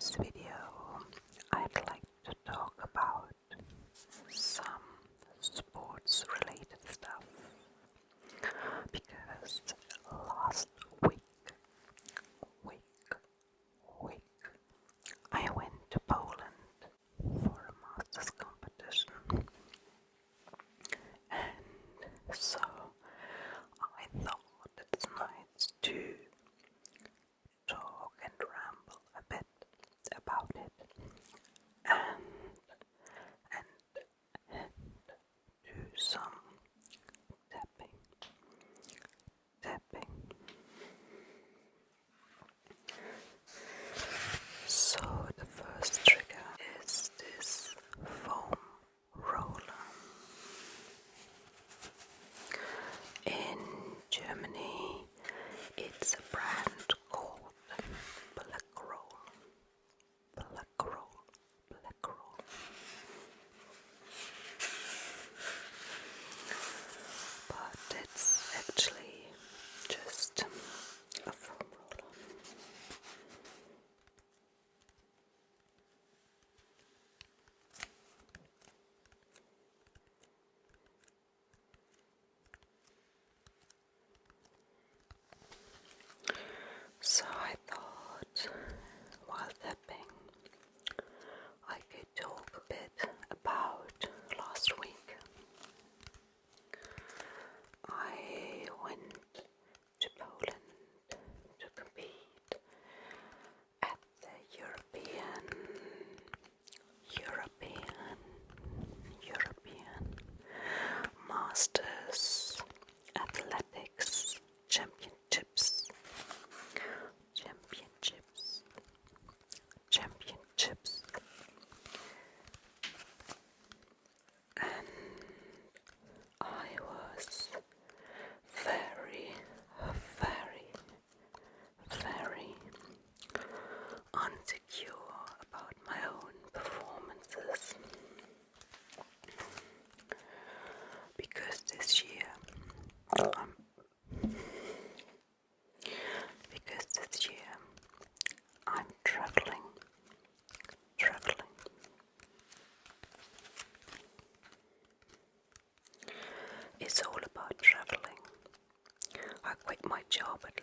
this video, I'd like to talk about some sports related stuff because last week I went to Poland for a master's competition, and so I thought it's nice to talk and ramble a bit about it and do some tapping. So the first trigger is this foam roller. In Germany, it's a brand called Black Roll. But it's actually just a foam roller. So I thought, while tapping, I could talk a bit about last week. I went to Poland to compete at the European Masters Athletics Championships. And I was very unsecure about my own performances because this year I'm traveling. It's all about traveling. I quit my job at the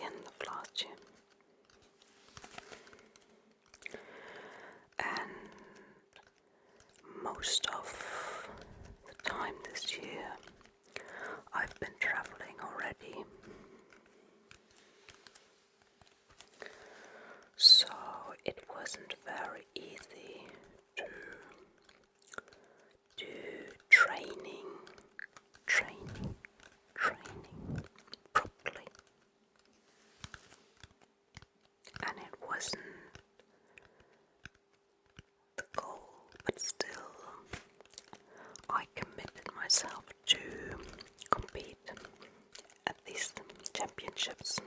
end of last year. And most of the time this year, I've been traveling already. So it wasn't very easy to do training properly. And it wasn't the goal, but still I committed myself to compete at these championships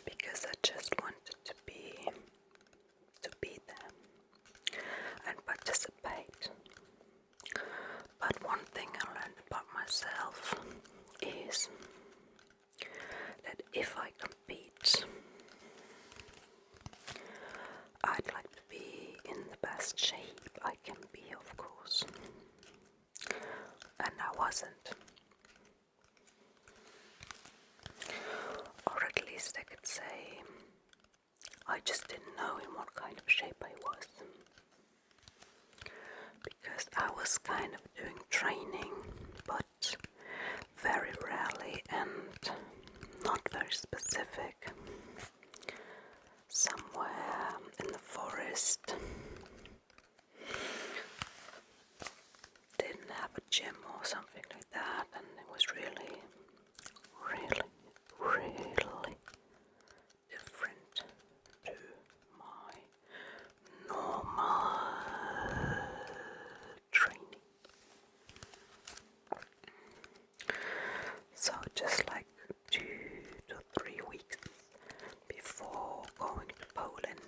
because I just wanted to be there and participate. But one thing I learned about myself is that if I compete, I'd like to be in the best shape I can be, of course. And I wasn't. Or at least I could say I just didn't know in what kind of shape I was. Because I was kind of doing training, but very rarely and not very specific. Somewhere in the forest. Didn't have a gym or something like that, and it was really different to my normal training. So just like 2 to 3 weeks before going to Poland,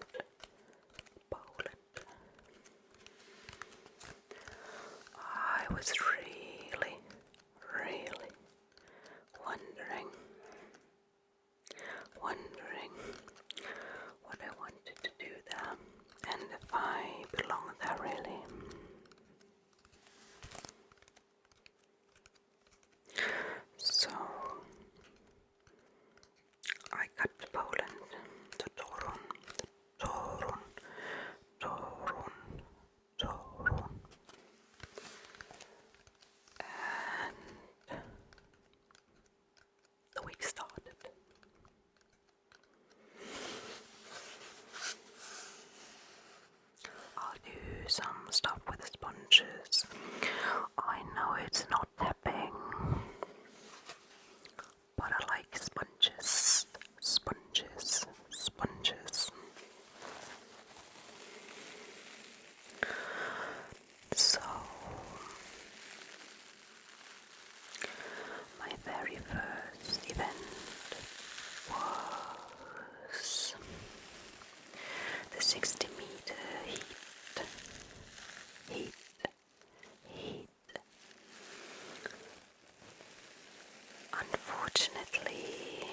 unfortunately,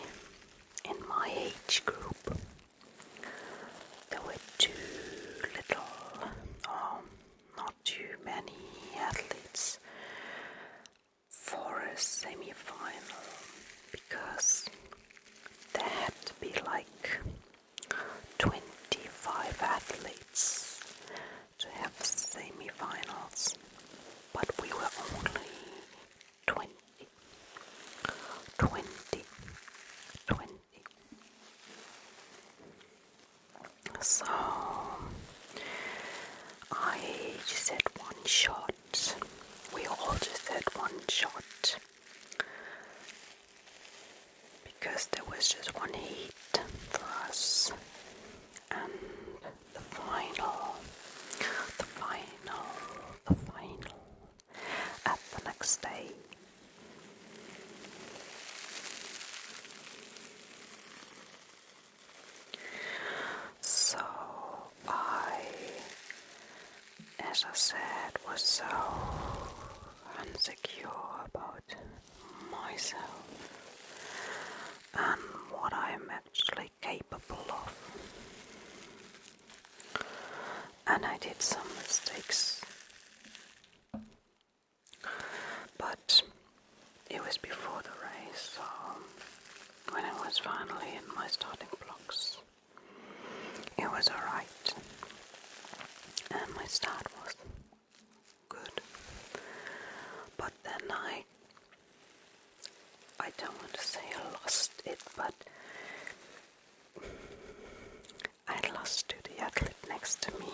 in my age group, there were too little, or not too many athletes for a semi-final, because there had to be like 25 athletes to have semi-finals, but we were only 20. So I just had one shot. We all just had one shot because there was just one heat for us, and the final at the next day. So as I said, was so insecure about myself and what I'm actually capable of. And I did some mistakes, but it was before the race, so when I was finally in my starting blocks, it was alright, and my start was good. But then I don't want to say I lost it, but I lost to the athlete next to me,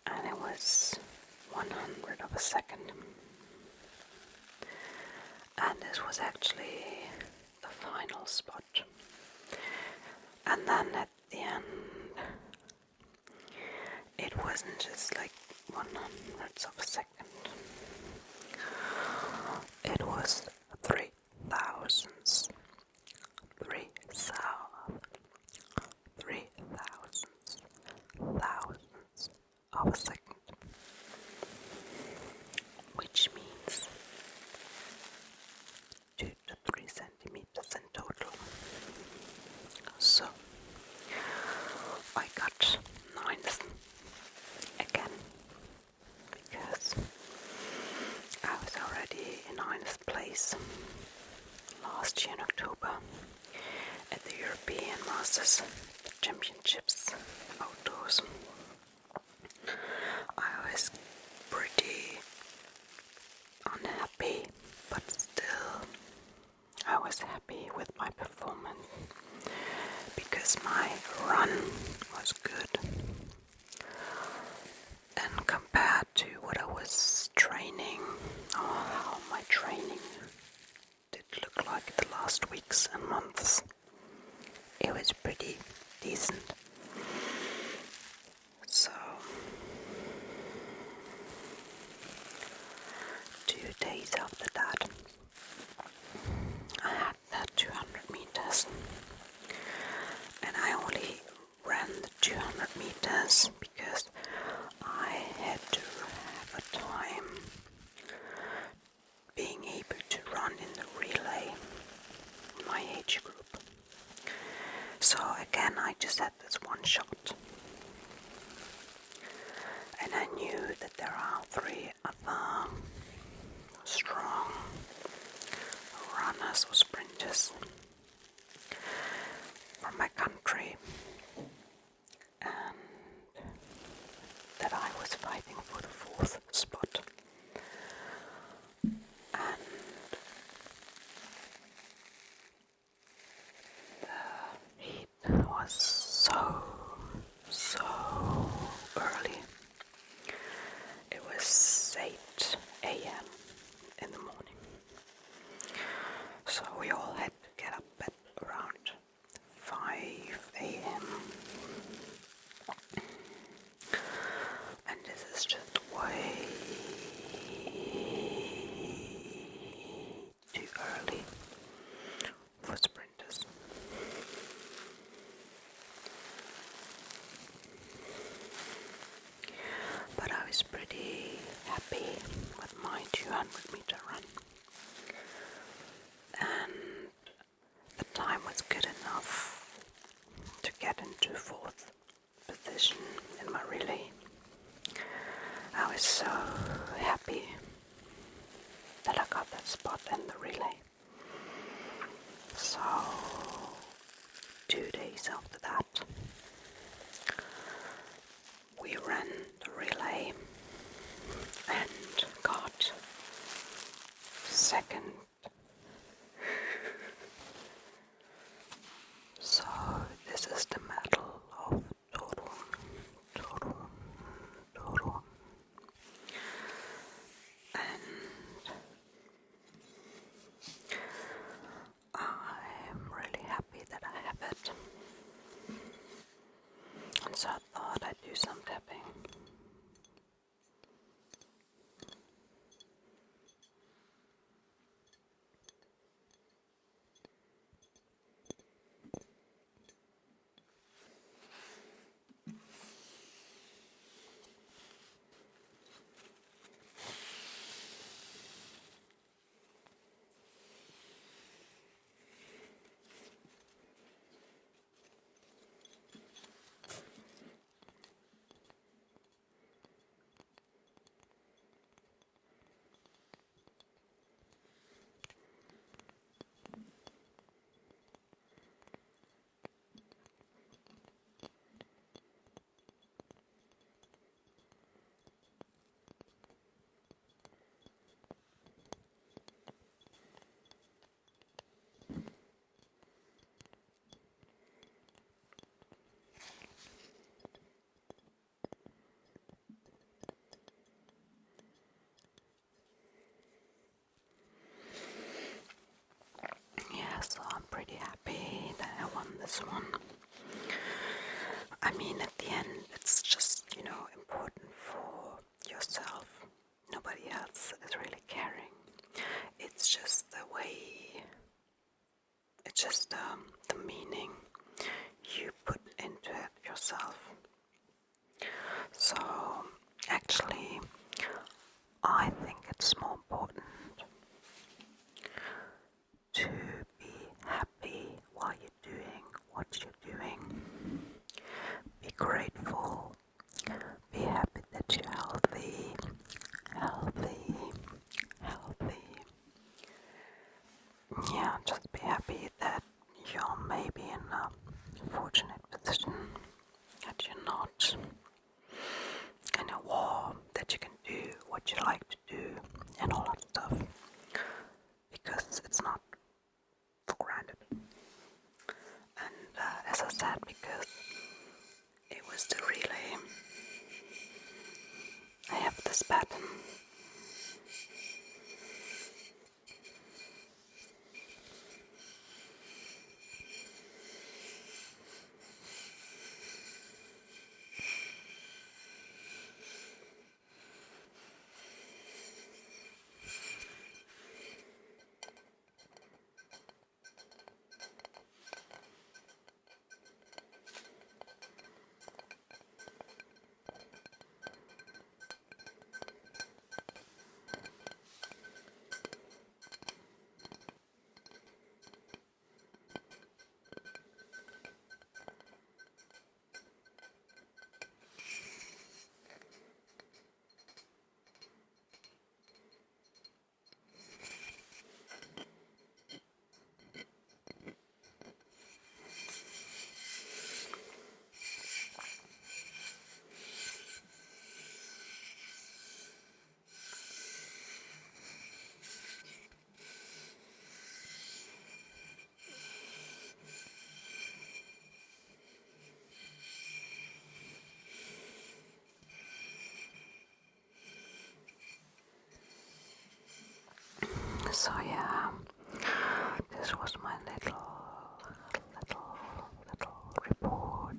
and it was 100 of a second. And this was actually the final spot. And then at the end, it wasn't just like 100ths of a second. It was 3,000ths of a second, which means 2 to 3 centimeters in total. So I got 9th again, because I was already in 9th place last year in October at the European Masters Championships outdoors. I was pretty unhappy, but still I was happy with my performance because my run was good, and compared to what I was training, or how my training did look like the last weeks and months, it was pretty decent. So 2 days after that, I had that 200 meters, and I only ran the 200 meters because I had to have a time being able to run in the relay, my age group. So again, I just had this one shot, and I knew that there are 3 other strong runners or sprinters from my country, and that I was fighting for the 4th spot. And the heat was so early. It was 8 a.m. in the morning. So we all had to get up at around 5 a.m. And this is just way too early for sprinters. But I was pretty happy with my 200-meter run. get into 4th position in my relay. I was so happy that I got that spot in the relay. So 2 days after that, we ran the relay and got 2nd. So this is the medal of total. And I'm really happy that I have it. And so I thought I'd do some tapping. Yeah, so I'm pretty happy that I won this one. I mean, at the end, it's just, important for yourself. Nobody else is really caring. It's just the way, it's just the meaning you put into it yourself. So, actually, I think it's more important to be happy while you're doing what you're doing. Be grateful. Be happy that you're healthy. Yeah, just be happy that you're maybe in a fortunate position, that you're not in a war, that you can do what you like to do and all that stuff, because it's not for granted. And as I said, because it was the relay, I have this pattern. So yeah, this was my little report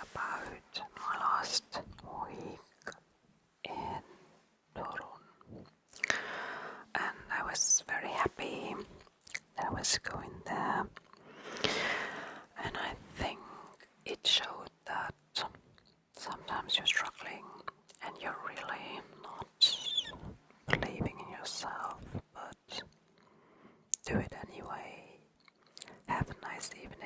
about my last week in Torun. And I was very happy that I was going there. And I think it showed that sometimes you're struggling and you're really not believing in yourself, but do it anyway. Have a nice evening.